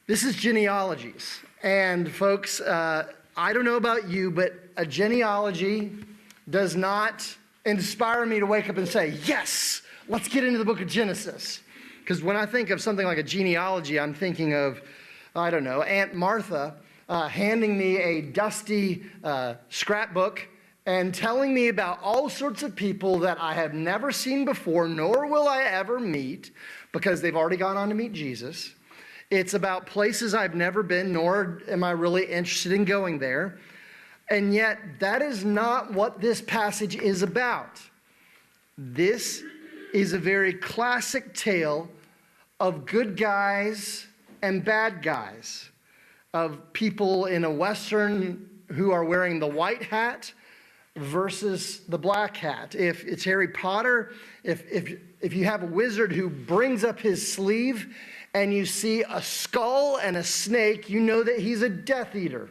This is Genealogies. And folks, I don't know about you, but a genealogy does not inspire me to wake up and say, yes, let's get into the book of Genesis. Because when I think of something like a genealogy, I'm thinking of, I don't know, Aunt Martha handing me a dusty scrapbook and telling me about all sorts of people that I have never seen before, nor will I ever meet, because they've already gone on to meet Jesus. It's about places I've never been, nor am I really interested in going there. And yet, that is not what this passage is about. This is a very classic tale of good guys and bad guys, of people in a Western who are wearing the white hat versus the black hat. If it's Harry Potter, if you have a wizard who brings up his sleeve and you see a skull and a snake, you know that he's a Death Eater.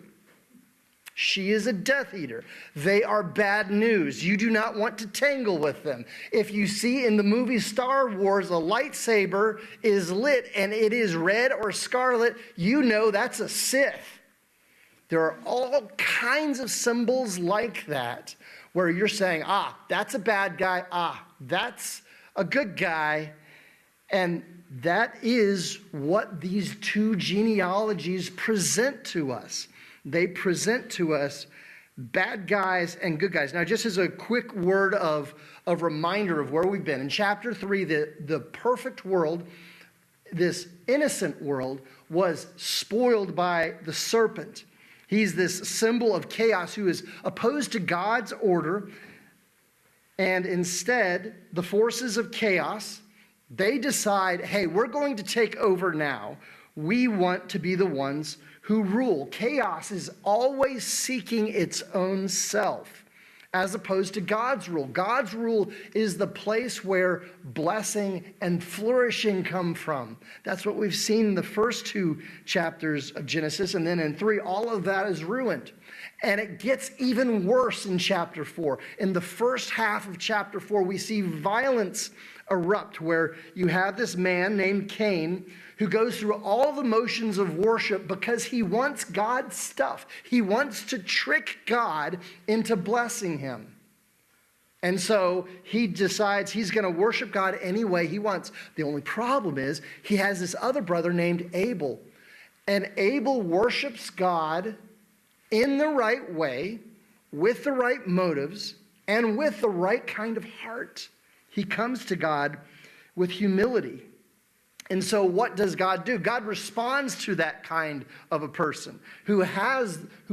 She is a Death Eater. They are bad news. You do not want to tangle with them. If you see in the movie Star Wars a lightsaber is lit and it is red or scarlet, you know that's a Sith. There are all kinds of symbols like that where you're saying, that's a bad guy. That's a good guy. And that is what these two genealogies present to us. They present to us bad guys and good guys. Now, just as a quick word of reminder of where we've been. In chapter 3, the perfect world, this innocent world, was spoiled by the serpent. He's this symbol of chaos who is opposed to God's order. And instead, the forces of chaos, they decide, hey, we're going to take over now. We want to be the ones who rule. Chaos is always seeking its own self, as opposed to God's rule. God's rule is the place where blessing and flourishing come from. That's what we've seen in the first 2 chapters of Genesis, and then in 3, all of that is ruined. And it gets even worse in chapter 4. In the first half of chapter 4, we see violence erupt, where you have this man named Cain who goes through all the motions of worship because he wants God's stuff. He wants to trick God into blessing him. And so he decides he's going to worship God any way he wants. The only problem is he has this other brother named Abel. And Abel worships God in the right way, with the right motives, and with the right kind of heart. He comes to God with humility. And so what does God do? God responds to that kind of a person who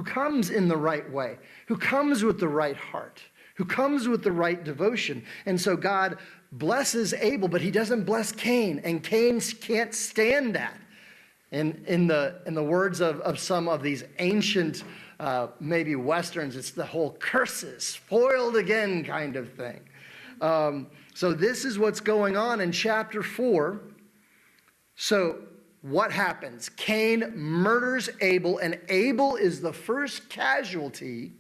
comes in the right way, who comes with the right heart, who comes with the right devotion. And so God blesses Abel, but he doesn't bless Cain, and Cain can't stand that. And in the words of some of these ancient maybe Westerns, it's the whole curses, foiled again kind of thing. So this is what's going on in chapter 4. So what happens? Cain murders Abel, and Abel is the first casualty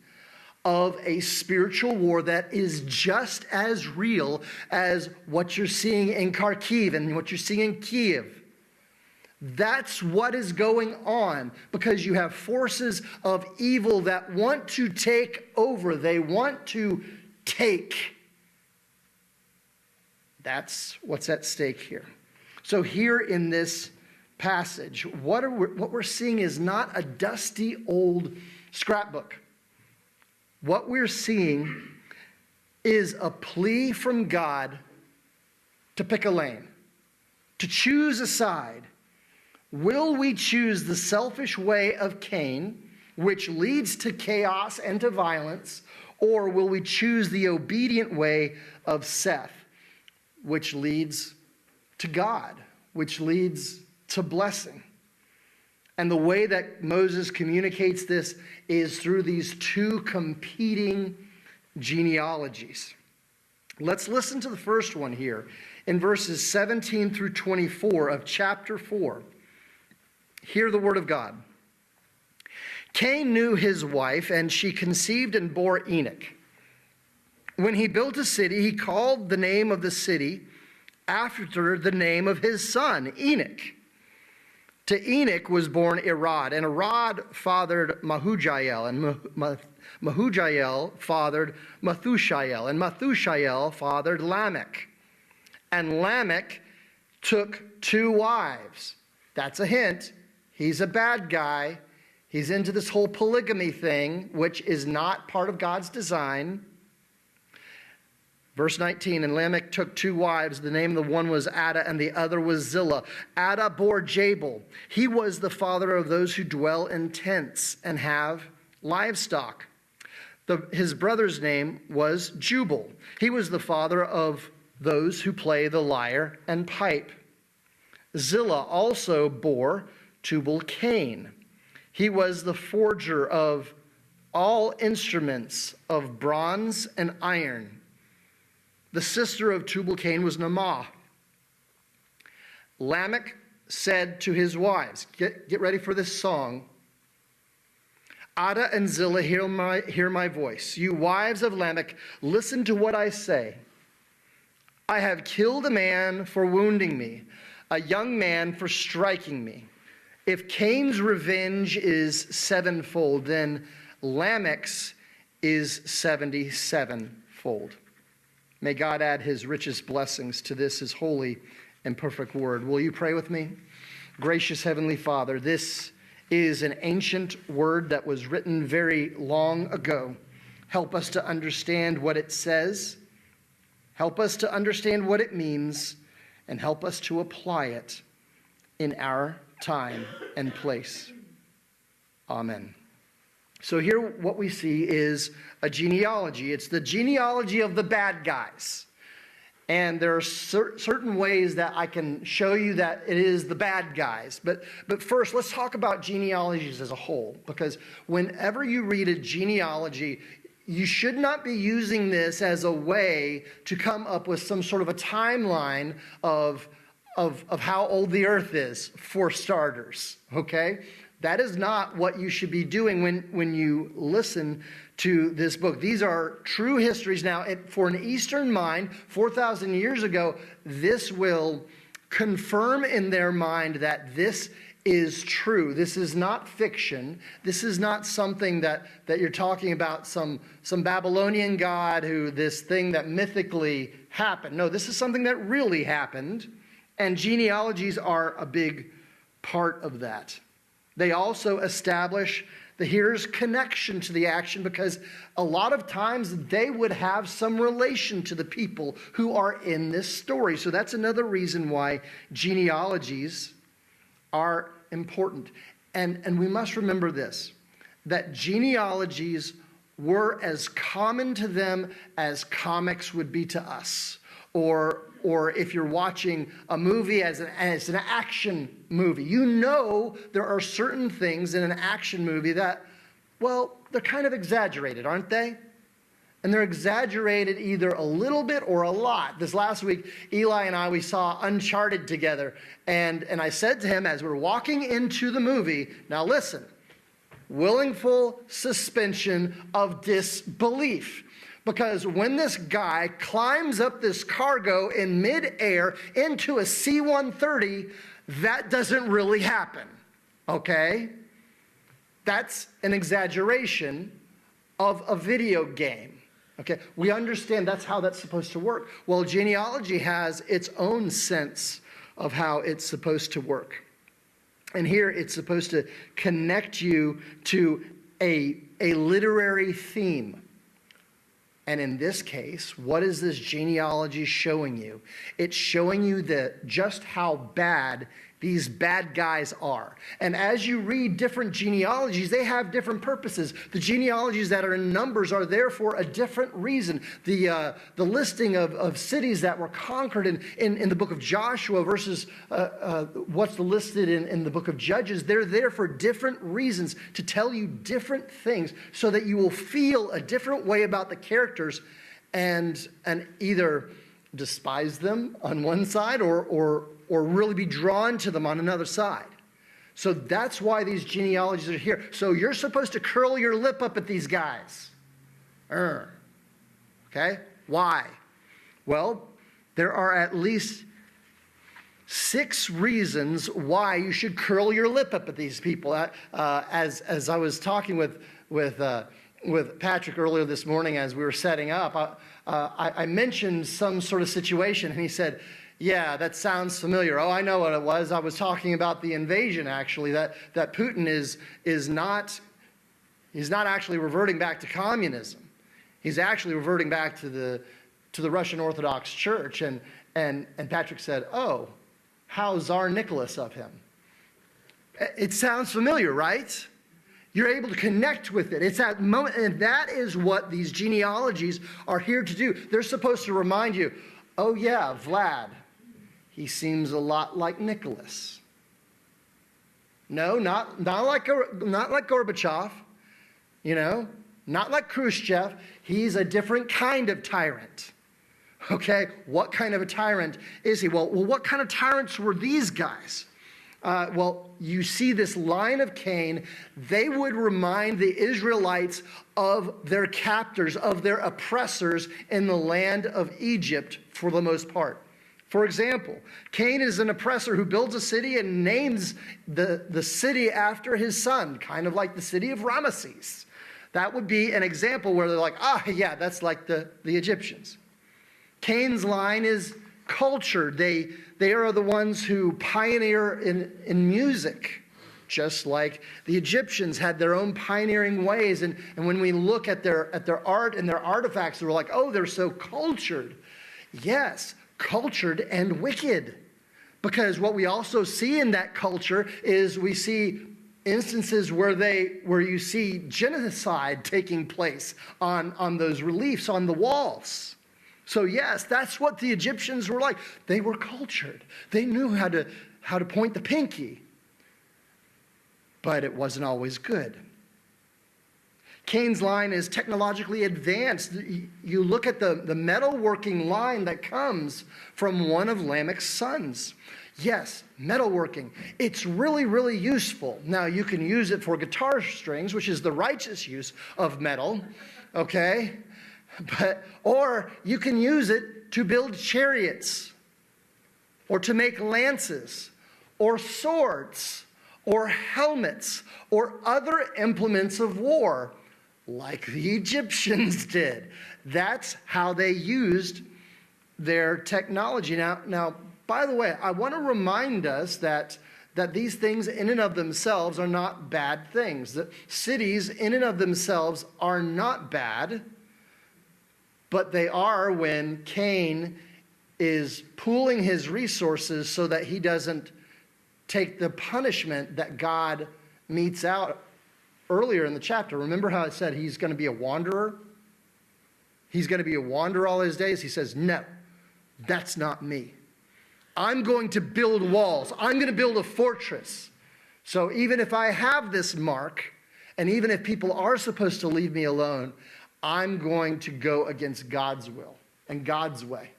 of a spiritual war that is just as real as what you're seeing in Kharkiv and what you're seeing in Kiev. That's what is going on, because you have forces of evil that want to take over. They want to take. That's what's at stake here. So here in this passage, what we're seeing is not a dusty old scrapbook. What we're seeing is a plea from God to pick a lane, to choose a side. Will we choose the selfish way of Cain, which leads to chaos and to violence, or will we choose the obedient way of Seth, which leads to God, which leads to blessing? And the way that Moses communicates this is through these 2 competing genealogies. Let's listen to the first one here in verses 17 through 24 of chapter 4. Hear the word of God. Cain knew his wife, and she conceived and bore Enoch. When he built a city, he called the name of the city after the name of his son, Enoch. To Enoch was born Irad, and Irad fathered Mahujael, and Mahujael fathered Methushael, and Methushael fathered Lamech. And Lamech took 2 wives. That's a hint. He's a bad guy. He's into this whole polygamy thing, which is not part of God's design. Verse 19, and Lamech took 2 wives. The name of the one was Ada, and the other was Zillah. Ada bore Jabal. He was the father of those who dwell in tents and have livestock. His brother's name was Jubal. He was the father of those who play the lyre and pipe. Zillah also bore Tubal-Cain. He was the forger of all instruments of bronze and iron. The sister of Tubal-Cain was Naamah. Lamech said to his wives, get ready for this song. Ada and Zillah, hear my voice. You wives of Lamech, listen to what I say. I have killed a man for wounding me, a young man for striking me. If Cain's revenge is 7-fold, then Lamech's is 77-fold. May God add his richest blessings to this, his holy and perfect word. Will you pray with me? Gracious Heavenly Father, this is an ancient word that was written very long ago. Help us to understand what it says. Help us to understand what it means, and help us to apply it in our time and place. Amen. So here what we see is a genealogy. It's the genealogy of the bad guys. And there are certain ways that I can show you that it is the bad guys. But first, let's talk about genealogies as a whole. Because whenever you read a genealogy, you should not be using this as a way to come up with some sort of a timeline of how old the earth is, for starters, okay? That is not what you should be doing when you listen to this book. These are true histories. Now, for an Eastern mind, 4,000 years ago, this will confirm in their mind that this is true. This is not fiction. This is not something that you're talking about some Babylonian god who this thing that mythically happened. No, this is something that really happened, and genealogies are a big part of that. They also establish the hearer's connection to the action, because a lot of times they would have some relation to the people who are in this story. So that's another reason why genealogies are important. And we must remember this, that genealogies were as common to them as comics would be to us. Or if you're watching a movie as an action movie, you know there are certain things in an action movie that, well, they're kind of exaggerated, aren't they? And they're exaggerated either a little bit or a lot. This last week, Eli and we saw Uncharted together. And I said to him as we're walking into the movie, now listen, willful suspension of disbelief. Because when this guy climbs up this cargo in midair into a C-130, that doesn't really happen, okay? That's an exaggeration of a video game, okay? We understand that's how that's supposed to work. Well, genealogy has its own sense of how it's supposed to work. And here it's supposed to connect you to a literary theme. And in this case, what is this genealogy showing you? It's showing you just how bad these bad guys are. And as you read different genealogies, they have different purposes. The genealogies that are in Numbers are there for a different reason. The listing of cities that were conquered in the book of Joshua versus what's listed in the book of Judges, they're there for different reasons to tell you different things so that you will feel a different way about the characters and either despise them on one side or really be drawn to them on another side. So that's why these genealogies are here. So you're supposed to curl your lip up at these guys. Okay? Why? Well, there are at least 6 reasons why you should curl your lip up at these people. As I was talking with Patrick earlier this morning as we were setting up, I mentioned some sort of situation, and he said, yeah, that sounds familiar. Oh, I know what it was. I was talking about the invasion, actually, that Putin is not actually reverting back to communism. He's actually reverting back to the Russian Orthodox Church. And Patrick said, oh, how Tsar Nicholas of him? It sounds familiar, right? You're able to connect with it. It's that moment, and that is what these genealogies are here to do. They're supposed to remind you, oh yeah, Vlad, he seems a lot like Nicholas. No, not like Gorbachev, not like Khrushchev. He's a different kind of tyrant. Okay, what kind of a tyrant is he? Well, what kind of tyrants were these guys? You see this line of Cain. They would remind the Israelites of their captors, of their oppressors in the land of Egypt for the most part. For example, Cain is an oppressor who builds a city and names the city after his son, kind of like the city of Ramesses. That would be an example where they're like, yeah, that's like the Egyptians. Cain's line is culture. They are the ones who pioneer in music, just like the Egyptians had their own pioneering ways. And when we look at their art and their artifacts, we're like, oh, they're so cultured. Yes, cultured and wicked. Because what we also see in that culture is we see instances where you see genocide taking place on those reliefs on the walls. So yes, that's what the Egyptians were like. They were cultured. They knew how to point the pinky. But it wasn't always good. Cain's line is technologically advanced. You look at the metalworking line that comes from one of Lamech's sons. Yes, metalworking. It's really, really useful. Now, you can use it for guitar strings, which is the righteous use of metal, okay? Or you can use it to build chariots, or to make lances, or swords, or helmets, or other implements of war, like the Egyptians did. That's how they used their technology. Now, by the way, I want to remind us that these things in and of themselves are not bad things. That cities in and of themselves are not bad. But they are when Cain is pooling his resources so that he doesn't take the punishment that God metes out earlier in the chapter. Remember how it said he's going to be a wanderer? He's going to be a wanderer all his days. He says, no, that's not me. I'm going to build walls. I'm going to build a fortress. So even if I have this mark, and even if people are supposed to leave me alone, I'm going to go against God's will and God's way.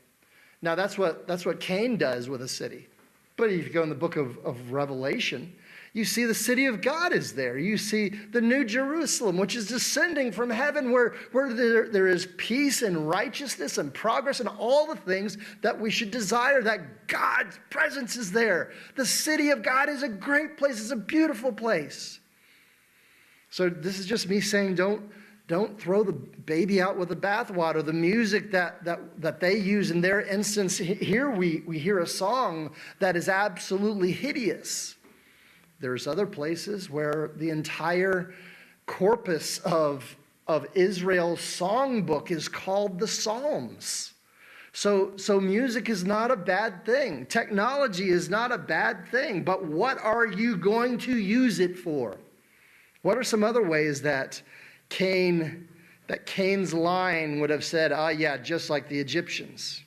Now, that's what Cain does with a city. But if you go in the book of Revelation, you see the city of God is there. You see the New Jerusalem, which is descending from heaven, where there is peace and righteousness and progress and all the things that we should desire, that God's presence is there. The city of God is a great place. It's a beautiful place. So this is just me saying, don't throw the baby out with the bathwater. The music that they use in their instance, here we hear a song that is absolutely hideous. There's other places where the entire corpus of Israel's songbook is called the Psalms. So music is not a bad thing. Technology is not a bad thing. But what are you going to use it for? What are some other ways that Cain's line would have said, yeah, just like the Egyptians?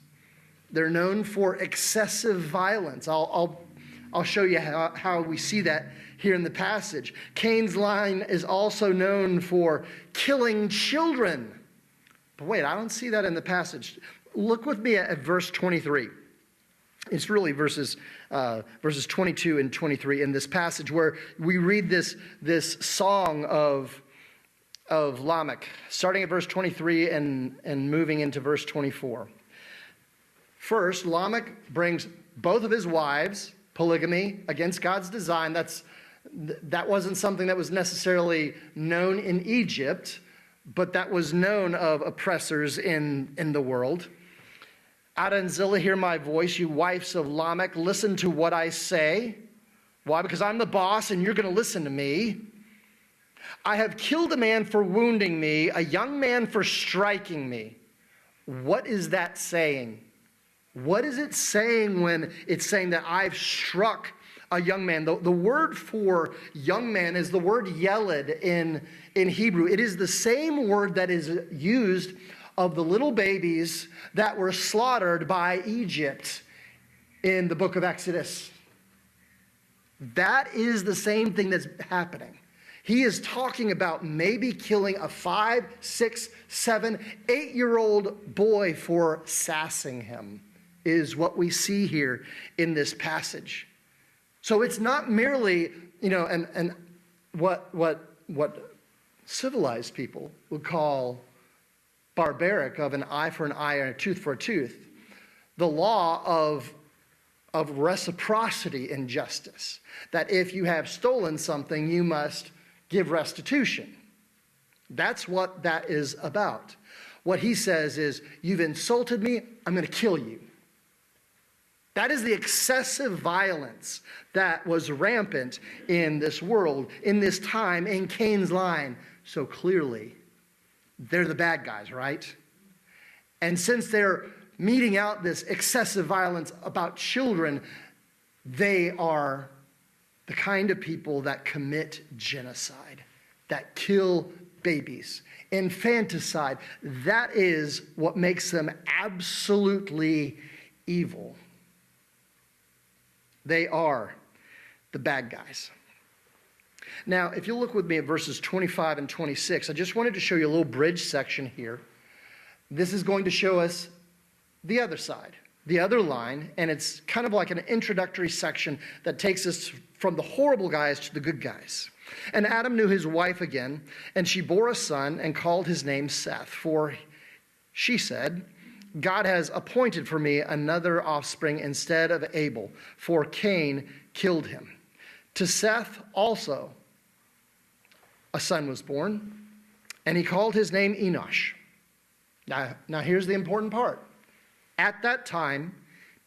They're known for excessive violence. I'll show you how we see that here in the passage. Cain's line is also known for killing children. But wait, I don't see that in the passage. Look with me at verse 23. It's really verses 22 and 23 in this passage where we read this song of Lamech, starting at verse 23 and moving into verse 24. First, Lamech brings both of his wives, polygamy, against God's design. That wasn't something that was necessarily known in Egypt, but that was known of oppressors in the world. Ada and Zillah, hear my voice, you wives of Lamech, listen to what I say. Why? Because I'm the boss and you're going to listen to me. I have killed a man for wounding me, a young man for striking me. What is that saying? What is it saying when it's saying that I've struck a young man? The word for young man is the word yeled in Hebrew. It is the same word that is used of the little babies that were slaughtered by Egypt in the book of Exodus. That is the same thing that's happening. He is talking about maybe killing a 5, 6, 7, 8-year-old boy for sassing him, is what we see here in this passage. So it's not merely, and what civilized people would call barbaric, of an eye for an eye and a tooth for a tooth. The law of reciprocity in justice, that if you have stolen something, you must give restitution. That's what that is about. What he says is, you've insulted me, I'm going to kill you. That is the excessive violence that was rampant in this world, in this time, in Cain's line. So clearly, they're the bad guys, right? And since they're meting out this excessive violence about children, they are the kind of people that commit genocide, that kill babies, infanticide. That is what makes them absolutely evil. They are the bad guys. Now, if you look with me at verses 25 and 26, I just wanted to show you a little bridge section here. This is going to show us the other side, the other line, and it's kind of like an introductory section that takes us from the horrible guys to the good guys. And Adam knew his wife again, and she bore a son and called his name Seth, for she said, God has appointed for me another offspring instead of Abel, for Cain killed him. To Seth also a son was born, and he called his name Enosh. Now here's the important part. At that time,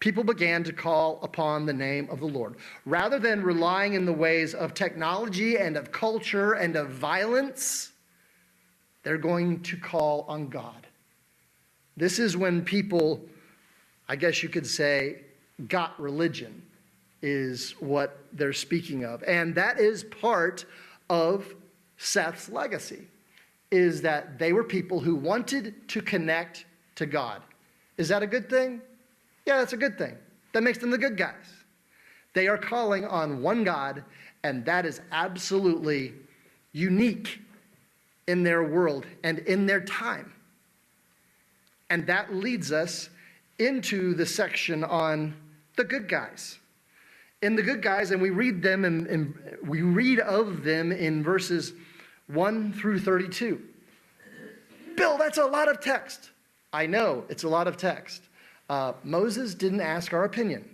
people began to call upon the name of the Lord. Rather than relying in the ways of technology and of culture and of violence, they're going to call on God. This is when people, I guess you could say, got religion, is what they're speaking of. And that is part of Seth's legacy, is that they were people who wanted to connect to God. Is that a good thing? Yeah, that's a good thing. That makes them the good guys. They are calling on one God, and that is absolutely unique in their world and in their time. And that leads us into the section on the good guys. In the good guys, and we read them and we read of them in verses 1 through 32. Bill, that's a lot of text. I know, it's a lot of text. Moses didn't ask our opinion.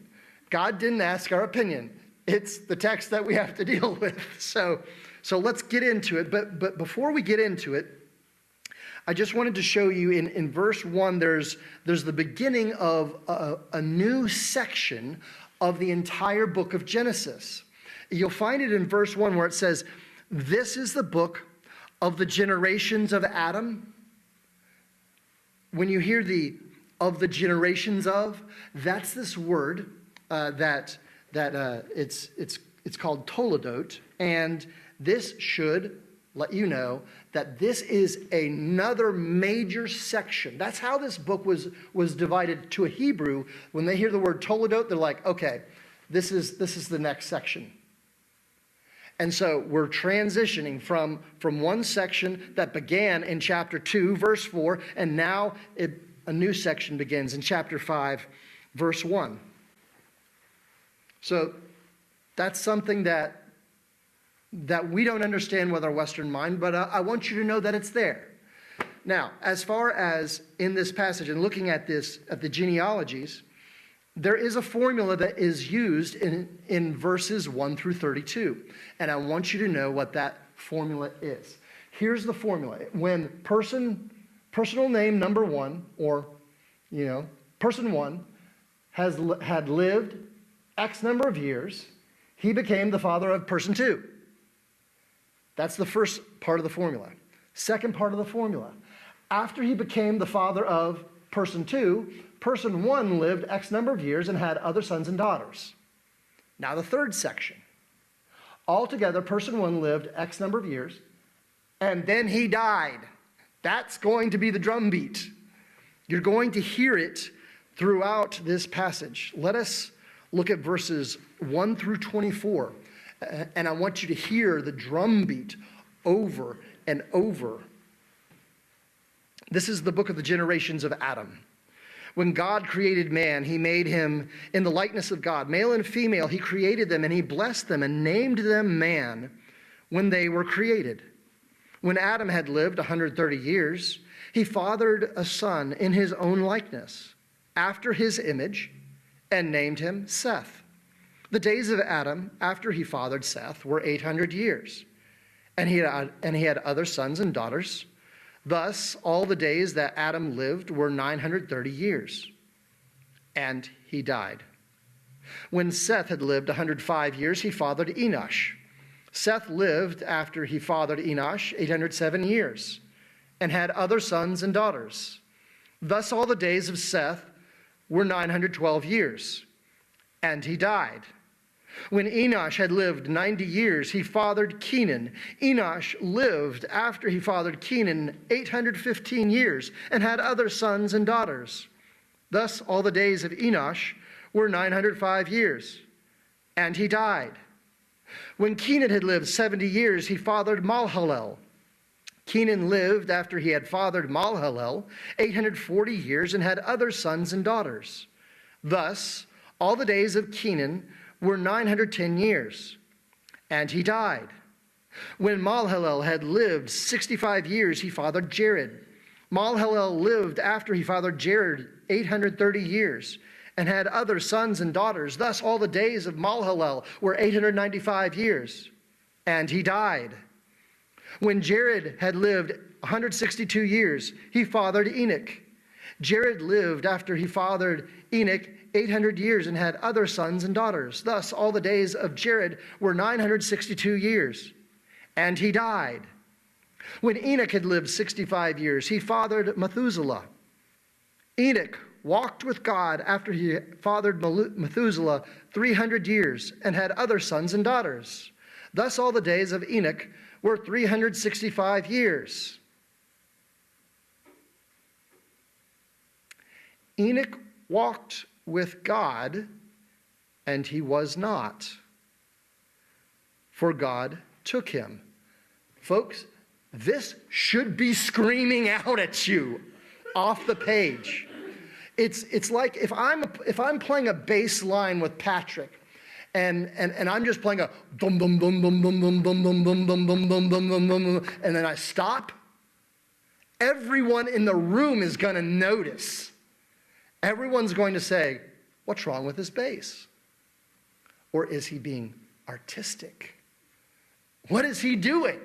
God didn't ask our opinion. It's the text that we have to deal with. So let's get into it. But before we get into it, I just wanted to show you in verse 1, there's the beginning of a new section of the entire book of Genesis. You'll find it in verse 1 where it says, this is the book of the generations of Adam. When you hear of the generations of, that's this word that it's called toledot, and this should let you know that this is another major section. That's how this book was divided to a Hebrew. When they hear the word toledot, they're like, okay, this is the next section. And so we're transitioning from one section that began in chapter 2, verse 4, and now a new section begins in chapter 5, verse 1. So that's something that we don't understand with our Western mind, but I want you to know that it's there. Now, as far as in this passage and looking at the genealogies, there is a formula that is used in verses 1 through 32. And I want you to know what that formula is. Here's the formula. When personal name number one, or, person one, had lived X number of years, he became the father of person two. That's the first part of the formula. Second part of the formula. After he became the father of person two, person one lived X number of years and had other sons and daughters. Now the third section. Altogether, person one lived X number of years, and then he died. That's going to be the drumbeat. You're going to hear it throughout this passage. Let us look at verses 1 through 24. And I want you to hear the drumbeat over and over. This is the book of the generations of Adam. When God created man, he made him in the likeness of God. Male and female, he created them, and he blessed them and named them man when they were created. When Adam had lived 130 years, he fathered a son in his own likeness, after his image, and named him Seth. The days of Adam, after he fathered Seth, were 800 years, and he had other sons and daughters. Thus, all the days that Adam lived were 930 years, and he died. When Seth had lived 105 years, he fathered Enosh. Seth lived, after he fathered Enosh, 807 years, and had other sons and daughters. Thus, all the days of Seth were 912 years, and he died. When Enosh had lived 90 years, he fathered Kenan. Enosh lived, after he fathered Kenan, 815 years, and had other sons and daughters. Thus, all the days of Enosh were 905 years, and he died. When Kenan had lived 70 years, he fathered Mahalalel. Kenan lived, after he had fathered Mahalalel, 840 years, and had other sons and daughters. Thus, all the days of Kenan were 910 years, and he died. When Mahalalel had lived 65 years, he fathered Jared. Mahalalel lived, after he fathered Jared, 830 years, and had other sons and daughters. Thus, all the days of Mahalalel were 895 years, and he died. When Jared had lived 162 years, he fathered Enoch. Jared lived, after he fathered Enoch, 800 years, and had other sons and daughters. Thus, all the days of Jared were 962 years, and he died. When Enoch had lived 65 years, he fathered Methuselah. Enoch walked with God, after he fathered Methuselah 300 years, and had other sons and daughters. Thus, all the days of Enoch were 365 years. Enoch walked with God, and he was not, for God took him. Folks, this should be screaming out at you off the page. It's like if I'm playing a bass line with Patrick, and I'm just playing a dum dum dum dum dum dum dum dum dum dum dum dum dum dum dum, and then I stop, everyone in the room is going to notice. Everyone's going to say, what's wrong with this bass? Or is he being artistic? What is he doing?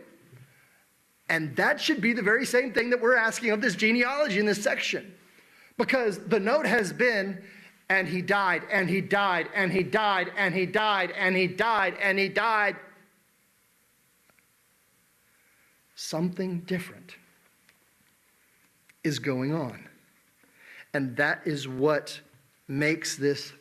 And that should be the very same thing that we're asking of this genealogy in this section. Because the note has been, and he died, and he died, and he died, and he died, and he died, and he died. Something different is going on. And that is what makes this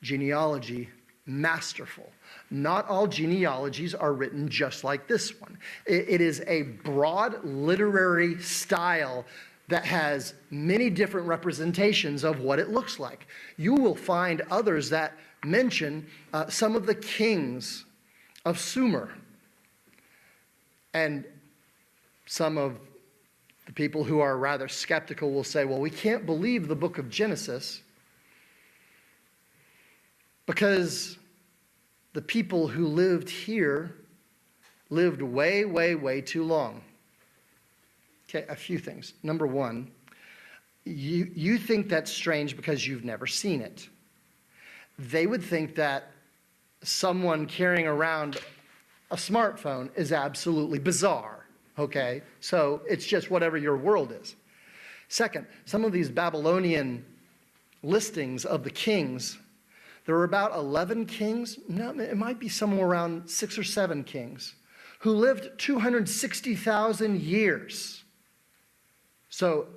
genealogy masterful. Not all genealogies are written just like this one. It is a broad literary style that has many different representations of what it looks like. You will find others that mention some of the kings of Sumer. And some of the people who are rather skeptical will say, well, we can't believe the book of Genesis because the people who lived here lived way, way, way too long. Okay, a few things. Number one, you think that's strange because you've never seen it. they would think that someone carrying around a smartphone is absolutely bizarre, okay? So it's just whatever your world is. Second, some of these Babylonian listings of the kings, there were about 11 kings, no, it might be somewhere around 6 or 7 kings, who lived 260,000 years. So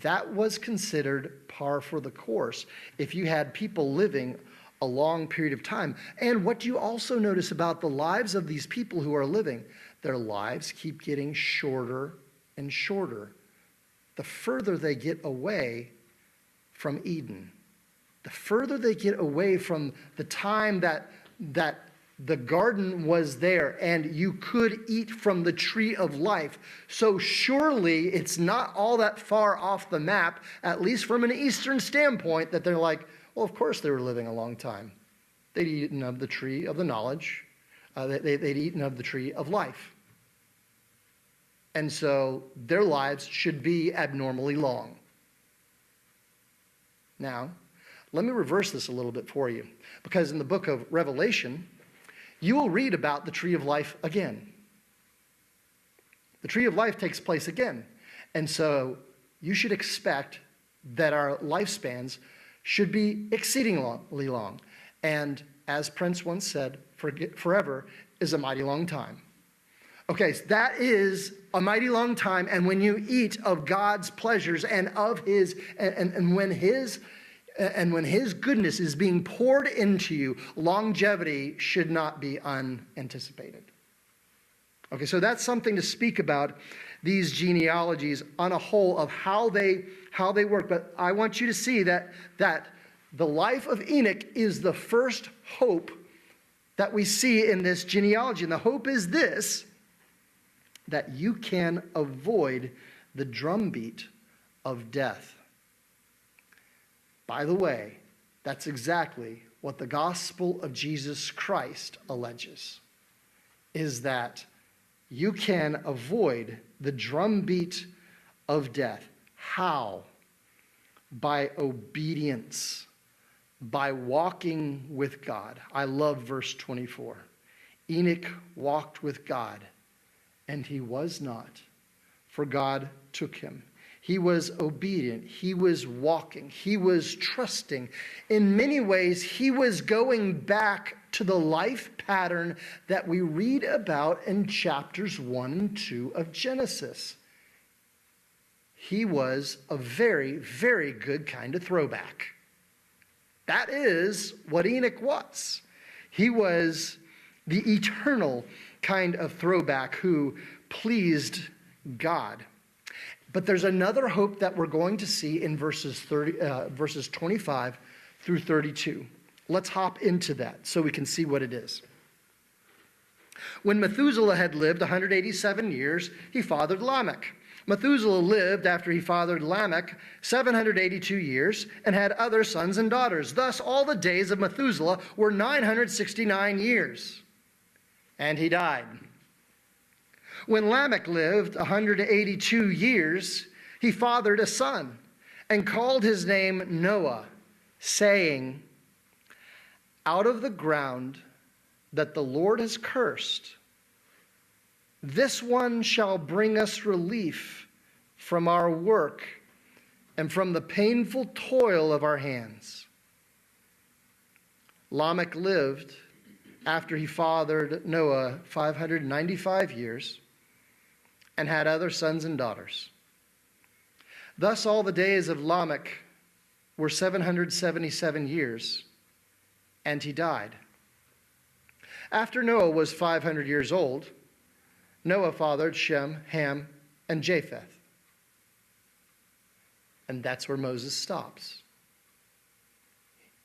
that was considered par for the course if you had people living a long period of time. And what do you also notice about the lives of these people who are living? Their lives keep getting shorter and shorter the further they get away from Eden. The further they get away from the time that the garden was there and you could eat from the tree of life. So surely it's not all that far off the map, at least from an Eastern standpoint, that they're like, well, of course they were living a long time. They'd eaten of the tree of the knowledge. They'd eaten of the tree of life. And so their lives should be abnormally long. Now, let me reverse this a little bit for you. Because in the book of Revelation, you will read about the tree of life again. The tree of life takes place again. And so you should expect that our lifespans should be exceedingly long. And as Prince once said, forever is a mighty long time. Okay, so that is a mighty long time. And when you eat of God's pleasures and of his, and when his goodness is being poured into you, longevity should not be unanticipated. Okay, so that's something to speak about these genealogies on a whole of how they work. But I want you to see that the life of Enoch is the first hope that we see in this genealogy. And the hope is this, that you can avoid the drumbeat of death. By the way, that's exactly what the gospel of Jesus Christ alleges, is that you can avoid the drumbeat of death. How? By obedience, by walking with God. I love verse 24. Enoch walked with God, and he was not, for God took him. He was obedient. He was walking. He was trusting. In many ways, he was going back to the life pattern that we read about in chapters 1 and 2 of Genesis. He was a very, very good kind of throwback. That is what Enoch was. He was the eternal kind of throwback who pleased God. But there's another hope that we're going to see in verses 25 through 32. Let's hop into that so we can see what it is. When Methuselah had lived 187 years, he fathered Lamech. Methuselah lived after he fathered Lamech 782 years and had other sons and daughters. Thus all the days of Methuselah were 969 years, and he died. When Lamech lived 182 years, he fathered a son and called his name Noah, saying, out of the ground that the Lord has cursed, this one shall bring us relief from our work and from the painful toil of our hands. Lamech lived after he fathered Noah 595 years and had other sons and daughters. Thus all the days of Lamech were 777 years, and he died. After Noah was 500 years old, Noah fathered Shem, Ham, and Japheth. And that's where Moses stops.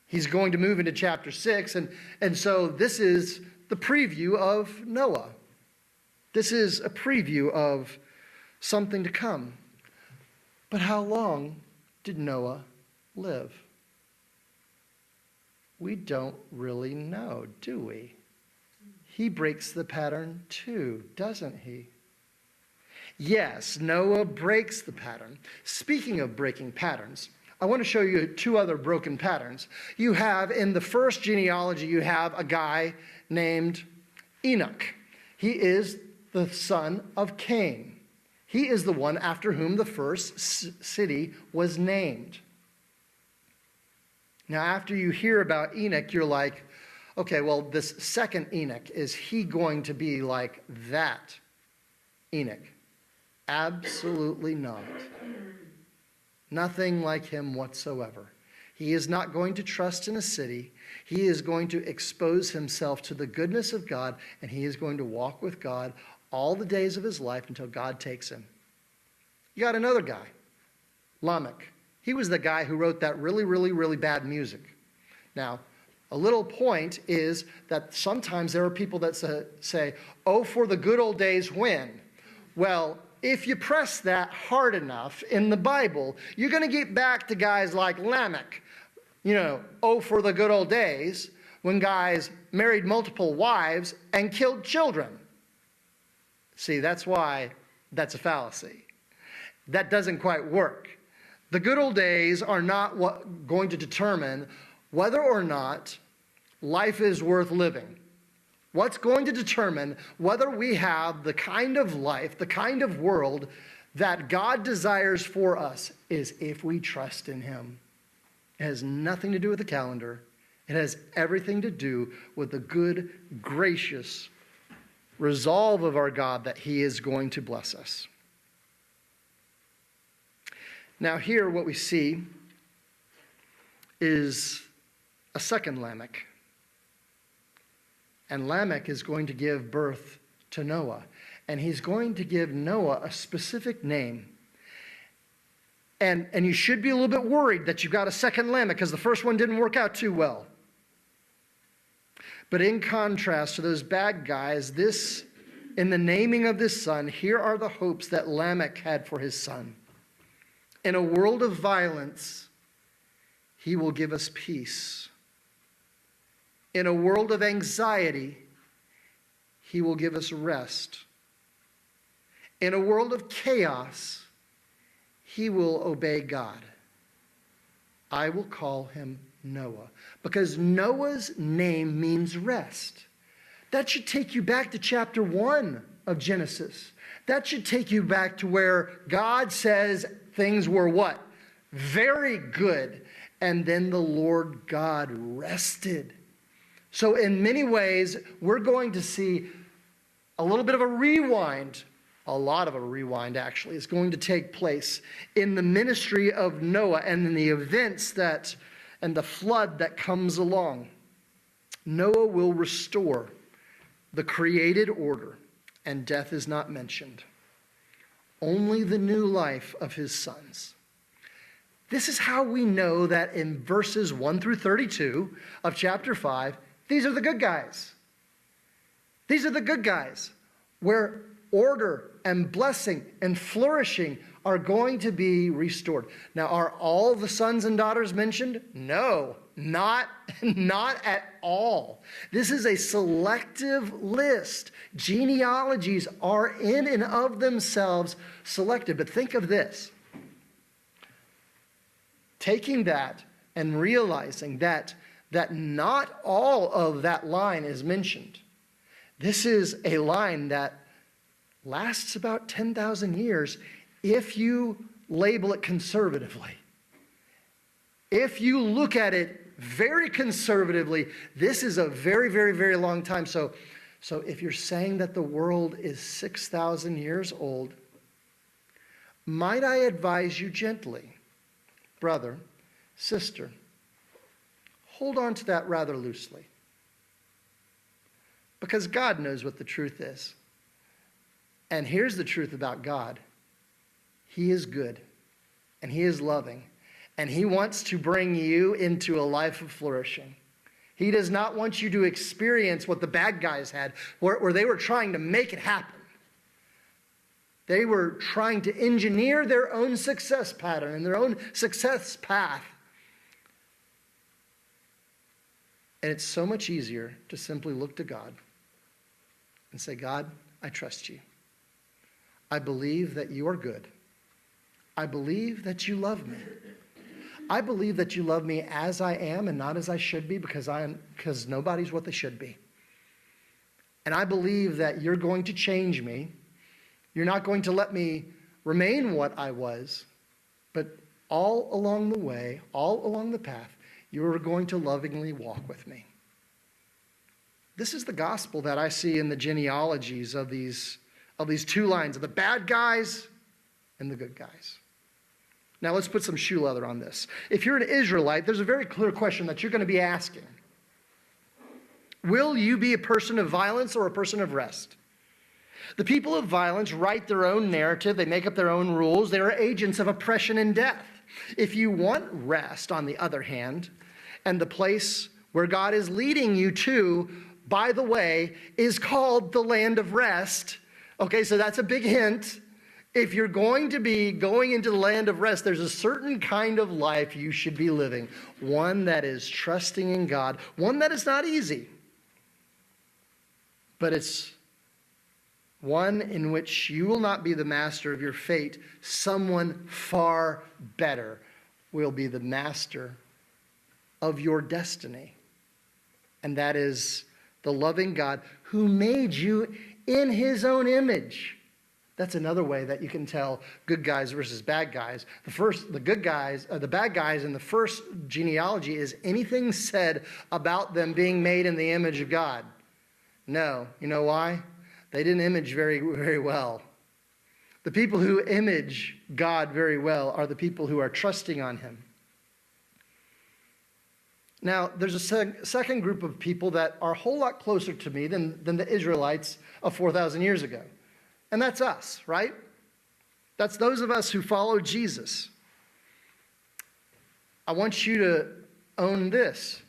He's going to move into chapter 6, and so this is the preview of Noah. This is a preview of something to come. But how long did Noah live? We don't really know, do we? He breaks the pattern too, doesn't he? Yes, Noah breaks the pattern. Speaking of breaking patterns, I want to show you two other broken patterns. You have, in the first genealogy, you have a guy named Enoch. He is the son of Cain. He is the one after whom the first city was named. Now, after you hear about Enoch, you're like, okay, well, this second Enoch, is he going to be like that Enoch? Absolutely not. Nothing like him whatsoever. He is not going to trust in a city. He is going to expose himself to the goodness of God, and he is going to walk with God all the days of his life until God takes him. You got another guy, Lamech. He was the guy who wrote that really, really, really bad music. Now, a little point is that sometimes there are people that say, oh, for the good old days when. Well, if you press that hard enough in the Bible, you're going to get back to guys like Lamech. Oh, for the good old days when guys married multiple wives and killed children. See, that's why that's a fallacy. That doesn't quite work. The good old days are not going to determine whether or not life is worth living. What's going to determine whether we have the kind of life, the kind of world that God desires for us is if we trust in him. It has nothing to do with the calendar. It has everything to do with the good, gracious resolve of our God that he is going to bless us. Now here what we see is a second Lamech. And Lamech is going to give birth to Noah. And he's going to give Noah a specific name. And you should be a little bit worried that you've got a second Lamech because the first one didn't work out too well. But in contrast to those bad guys, in the naming of this son, here are the hopes that Lamech had for his son. In a world of violence, he will give us peace. In a world of anxiety, he will give us rest. In a world of chaos, he will obey God. I will call him Noah, because Noah's name means rest. That should take you back to chapter 1 of Genesis. That should take you back to where God says things were what? Very good. And then the Lord God rested. So in many ways, we're going to see a little bit of a rewind. A lot of a rewind, actually, is going to take place in the ministry of Noah and in the events and the flood that comes along. Noah will restore the created order, and death is not mentioned. Only the new life of his sons. This is how we know that in verses 1 through 32 of chapter 5, these are the good guys. These are the good guys where order and blessing and flourishing are going to be restored. Now, are all the sons and daughters mentioned? No, not at all. This is a selective list. Genealogies are in and of themselves selected. But think of this. Taking that and realizing that not all of that line is mentioned. This is a line that lasts about 10,000 years if you label it conservatively. If you look at it very conservatively, this is a very, very, very long time. So if you're saying that the world is 6,000 years old, might I advise you gently, brother, sister, hold on to that rather loosely. Because God knows what the truth is. And here's the truth about God. He is good, and he is loving, and he wants to bring you into a life of flourishing. He does not want you to experience what the bad guys had, where they were trying to make it happen. They were trying to engineer their own success pattern and their own success path. And it's so much easier to simply look to God and say, God, I trust you. I believe that you are good. I believe that you love me. I believe that you love me as I am and not as I should be, because nobody's what they should be. And I believe that you're going to change me. You're not going to let me remain what I was, but all along the way, all along the path, you are going to lovingly walk with me. This is the gospel that I see in the genealogies of these two lines, of the bad guys and the good guys. Now let's put some shoe leather on this. If you're an Israelite, there's a very clear question that you're going to be asking. Will you be a person of violence or a person of rest? The people of violence write their own narrative. They make up their own rules. They are agents of oppression and death. If you want rest, on the other hand, and the place where God is leading you to, by the way, is called the land of rest. Okay, so that's a big hint. If you're going to be going into the land of rest, there's a certain kind of life you should be living. One that is trusting in God. One that is not easy. But it's one in which you will not be the master of your fate. Someone far better will be the master of your destiny. And that is the loving God who made you in his own image. That's another way that you can tell good guys versus bad guys. The bad guys in the first genealogy is anything said about them being made in the image of God. No. You know why? They didn't image very, very well. The people who image God very well are the people who are trusting on him. Now, there's a second group of people that are a whole lot closer to me than the Israelites of 4,000 years ago. And that's us, right? That's those of us who follow Jesus. I want you to own this,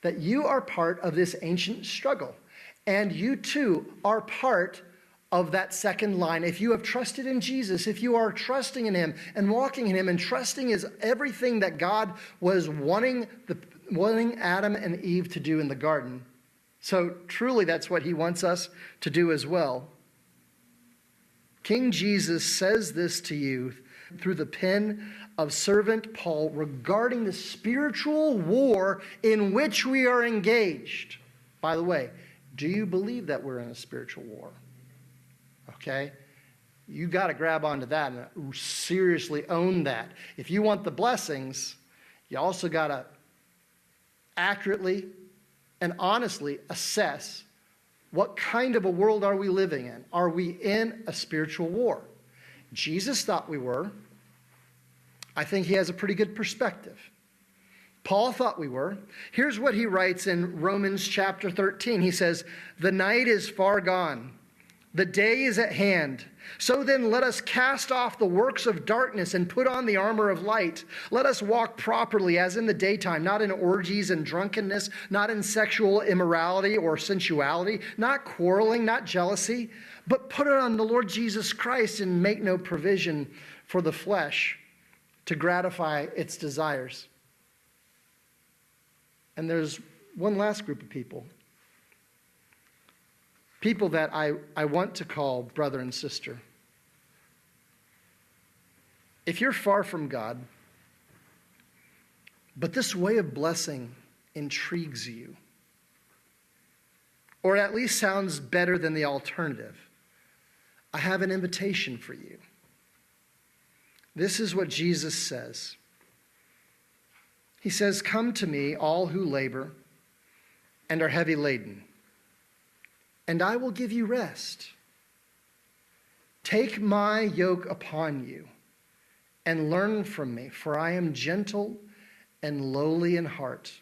that you are part of this ancient struggle. And you too are part of that second line. If you have trusted in Jesus, if you are trusting in him and walking in him, and trusting is everything that God was wanting Adam and Eve to do in the garden. So truly that's what he wants us to do as well. King Jesus says this to you through the pen of servant Paul regarding the spiritual war in which we are engaged. By the way, do you believe that we're in a spiritual war? Okay? You got to grab onto that and seriously own that. If you want the blessings, you also got to accurately and honestly assess what kind of a world are we living in? Are we in a spiritual war? Jesus thought we were. I think he has a pretty good perspective. Paul thought we were. Here's what he writes in Romans chapter 13. He says, "The night is far gone. The day is at hand. So then let us cast off the works of darkness and put on the armor of light. Let us walk properly as in the daytime, not in orgies and drunkenness, not in sexual immorality or sensuality, not quarreling, not jealousy, but put on the Lord Jesus Christ and make no provision for the flesh to gratify its desires." And there's one last group of people. People that I want to call brother and sister. If you're far from God, but this way of blessing intrigues you, or at least sounds better than the alternative, I have an invitation for you. This is what Jesus says. He says, "Come to me, all who labor and are heavy laden, and I will give you rest. Take my yoke upon you and learn from me, for I am gentle and lowly in heart,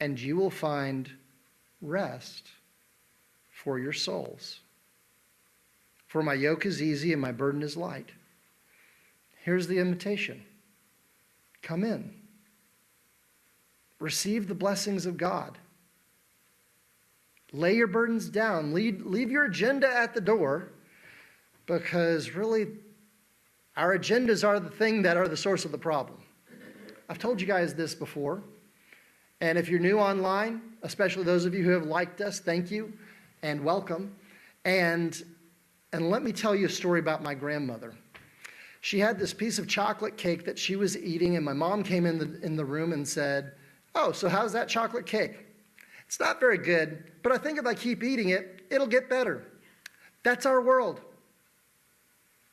and you will find rest for your souls. For my yoke is easy and my burden is light." Here's the invitation. Come in. Receive the blessings of God. Lay your burdens down. Leave your agenda at the door, because really our agendas are the thing that are the source of the problem. I've told you guys this before, and if you're new online, especially those of you who have liked us, thank you and welcome. And let me tell you a story about my grandmother. She had this piece of chocolate cake that she was eating, and my mom came in the room and said, "Oh, so how's that chocolate cake?" "It's not very good, but I think if I keep eating it, it'll get better." That's our world.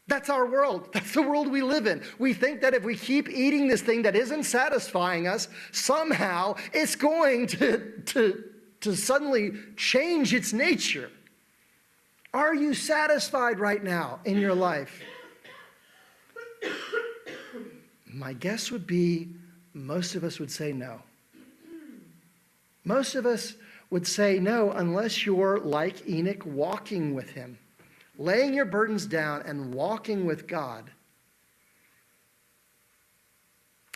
That's our world. That's the world we live in. We think that if we keep eating this thing that isn't satisfying us, somehow it's going to suddenly change its nature. Are you satisfied right now in your life? My guess would be most of us would say no. Most of us would say no unless you're like Enoch, walking with him, laying your burdens down and walking with God.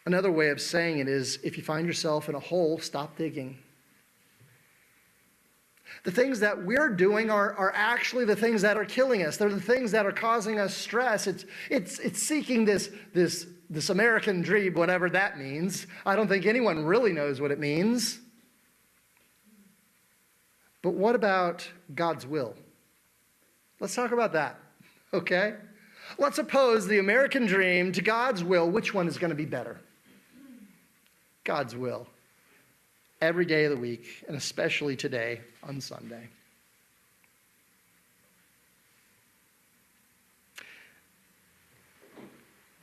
Another way of saying it is, if you find yourself in a hole, stop digging. The things that we're doing are actually the things that are killing us. They're the things that are causing us stress. It's seeking this American dream, whatever that means. I don't think anyone really knows what it means. But what about God's will? Let's talk about that, okay? Let's oppose the American dream to God's will. Which one is going to be better? God's will. Every day of the week, and especially today on Sunday.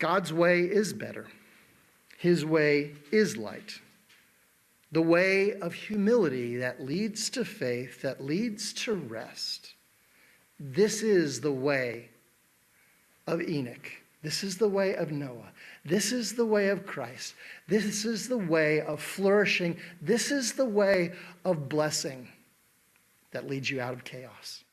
God's way is better. His way is light. The way of humility that leads to faith, that leads to rest. This is the way of Enoch. This is the way of Noah. This is the way of Christ. This is the way of flourishing. This is the way of blessing that leads you out of chaos.